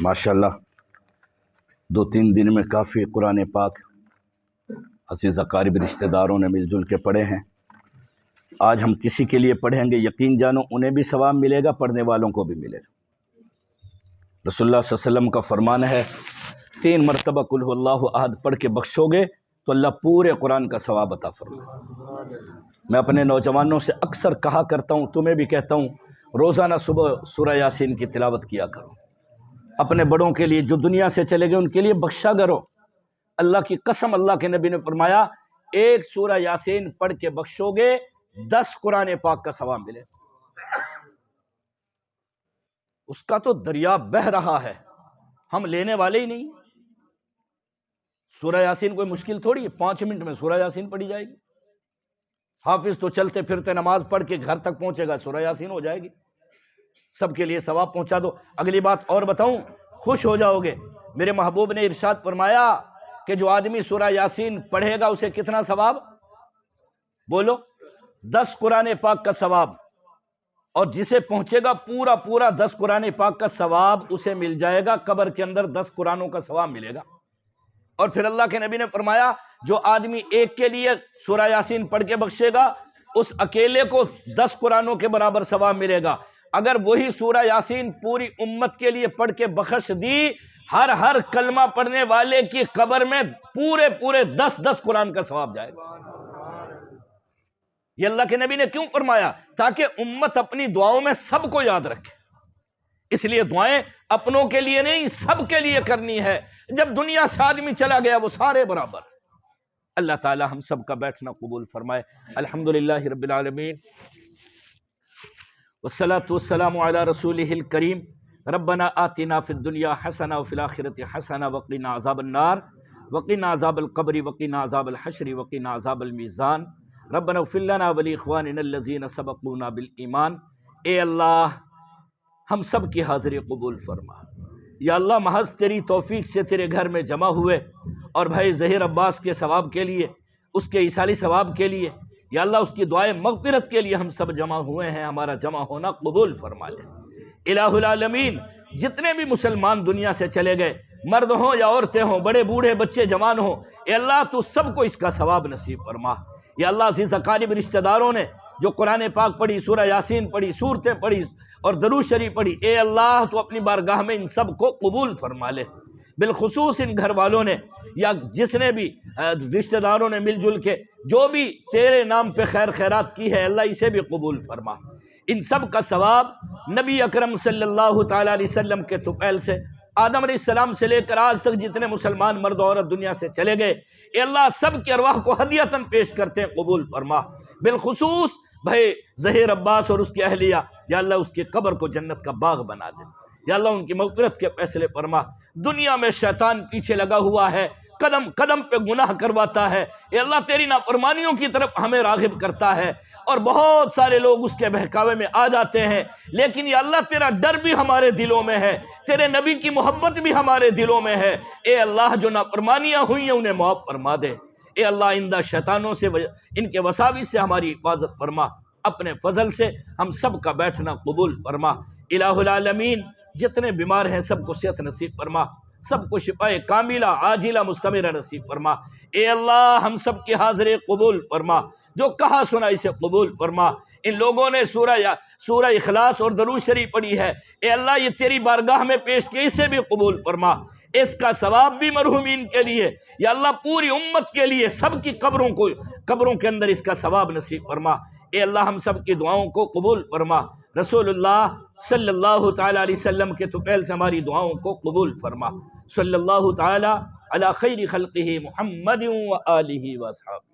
ماشاءاللہ 2-3 دن میں کافی قرآن پاک عزیز اقارب رشتہ داروں نے مل جل کے پڑھے ہیں۔ آج ہم کسی کے لیے پڑھیں گے، یقین جانو انہیں بھی ثواب ملے گا، پڑھنے والوں کو بھی ملے گا۔ رسول اللہ صلی اللہ علیہ وسلم کا فرمان ہے 3 مرتبہ قل هو اللہ احد پڑھ کے بخشو گے تو اللہ پورے قرآن کا ثواب عطا فرمائے۔ میں اپنے نوجوانوں سے اکثر کہا کرتا ہوں، تمہیں بھی کہتا ہوں، روزانہ صبح سورہ یاسین کی تلاوت کیا کرو۔ اپنے بڑوں کے لیے جو دنیا سے چلے گئے ان کے لیے بخشا کرو۔ اللہ کی قسم، اللہ کے نبی نے فرمایا 1 سورہ یاسین پڑھ کے بخشو گے 10 قرآن پاک کا ثواب ملے۔ اس کا تو دریا بہہ رہا ہے، ہم لینے والے ہی نہیں۔ سورہ یاسین کوئی مشکل تھوڑی ہے، 5 منٹ میں سورہ یاسین پڑھی جائے گی۔ حافظ تو چلتے پھرتے نماز پڑھ کے گھر تک پہنچے گا، سورہ یاسین ہو جائے گی۔ سب کے لیے ثواب پہنچا دو۔ اگلی بات اور بتاؤں، خوش ہو جاؤ گے۔ میرے محبوب نے ارشاد فرمایا کہ جو آدمی سورہ یاسین پڑھے گا اسے کتنا ثواب؟ بولو، 10 قرآن پاک کا ثواب، اور جسے پہنچے گا پورا 10 قرآن پاک کا ثواب اسے مل جائے گا، قبر کے اندر 10 قرآنوں کا ثواب ملے گا۔ اور پھر اللہ کے نبی نے فرمایا جو آدمی ایک کے لیے سورہ یاسین پڑھ کے بخشے گا اس اکیلے کو 10 قرآنوں کے برابر ثواب ملے گا۔ اگر وہی سورہ یاسین پوری امت کے لیے پڑھ کے بخش دی، ہر کلمہ پڑھنے والے کی قبر میں پورے 10 قرآن کا ثواب جائے گا۔ یہ اللہ کے نبی نے کیوں فرمایا؟ تاکہ امت اپنی دعاؤں میں سب کو یاد رکھے۔ اس لیے دعائیں اپنوں کے لیے نہیں، سب کے لیے کرنی ہے۔ جب دنیا سے آدمی چلا گیا وہ سارے برابر۔ اللہ تعالی ہم سب کا بیٹھنا قبول فرمائے۔ الحمدللہ رب العالمین، والصلاة والسلام علی رسولہ الکریم۔ ربنا آتنا فی الدنیا حسنہ وفی الآخرۃ حسنہ وقنا عذاب النار وقنا عذاب القبر وقنا عذاب الحشر وقنا عذاب المیزان۔ ربنا اغفر لنا ولاخواننا الذین سبقونا بالایمان۔ اے اللہ ہم سب کی حاضری قبول فرما۔ یا اللہ محض تیری توفیق سے تیرے گھر میں جمع ہوئے، اور بھائی ظہیر عباس کے ثواب کے لیے، اس کے عیسائی ثواب کے لیے، یا اللہ اس کی دعائے مغفرت کے لیے ہم سب جمع ہوئے ہیں، ہمارا جمع ہونا قبول فرما لے۔ الہ العالمین، جتنے بھی مسلمان دنیا سے چلے گئے، مرد ہوں یا عورتیں ہوں، بڑے بوڑھے بچے جوان ہوں، اے اللہ تو سب کو اس کا ثواب نصیب فرما۔ یا اللہ عزیز اقارب رشتہ داروں نے جو قرآن پاک پڑھی، سورہ یاسین پڑھی، سورتیں پڑھی اور درود شریف پڑھی، اے اللہ تو اپنی بارگاہ میں ان سب کو قبول فرما لے۔ بالخصوص ان گھر والوں نے یا جس نے بھی رشتہ داروں نے مل جل کے جو بھی تیرے نام پہ خیر خیرات کی ہے، اللہ اسے بھی قبول فرما۔ ان سب کا ثواب نبی اکرم صلی اللہ تعالیٰ علیہ وسلم کے طفیل سے، آدم علیہ السلام سے لے کر آج تک جتنے مسلمان مرد و عورت دنیا سے چلے گئے، اے اللہ سب کی ارواح کو ہدیۃً پیش کرتے ہیں، قبول فرما۔ بالخصوص بھائی ظہیر عباس اور اس کی اہلیہ، یا اللہ اس کی قبر کو جنت کا باغ بنا دے، یا اللہ ان کی مغفرت کے فیصلے فرما۔ دنیا میں شیطان پیچھے لگا ہوا ہے، قدم قدم پہ گناہ کرواتا ہے، اے اللہ تیری نافرمانیوں کی طرف ہمیں راغب کرتا ہے، اور بہت سارے لوگ اس کے بہکاوے میں آ جاتے ہیں، لیکن یا اللہ تیرا ڈر بھی ہمارے دلوں میں ہے، تیرے نبی کی محبت بھی ہمارے دلوں میں ہے۔ اے اللہ جو نافرمانیاں ہوئی ہیں انہیں معاف فرما دے۔ اے اللہ آئندہ شیطانوں سے، ان کے وساوس سے ہماری حفاظت فرما۔ اپنے فضل سے ہم سب کا بیٹھنا قبول فرما۔ الہ العالمین، جتنے بیمار ہیں سب کو صحت نصیب فرما، سب کو شفاء کاملہ عاجلہ مستمرہ نصیب فرما۔ اے اللہ ہم سب کی حاضری قبول فرما، جو کہا سنا اسے قبول فرما۔ ان لوگوں نے سورہ اخلاص اور درود شریف پڑھی ہے، اے اللہ یہ تیری بارگاہ میں پیش کی، اسے بھی قبول فرما۔ اس کا ثواب بھی مرحومین کے لیے، یا اللہ پوری امت کے لیے، سب کی قبروں کے اندر اس کا ثواب نصیب فرما۔ اے اللہ ہم سب کی دعاؤں کو قبول فرما۔ رسول اللہ صلی اللہ تعالیٰ علیہ وسلم کے طفیل سے ہماری دعاؤں کو قبول فرما۔ صلی اللہ تعالیٰ علی خیر خلقہ محمد و آلہ و اصحابہ۔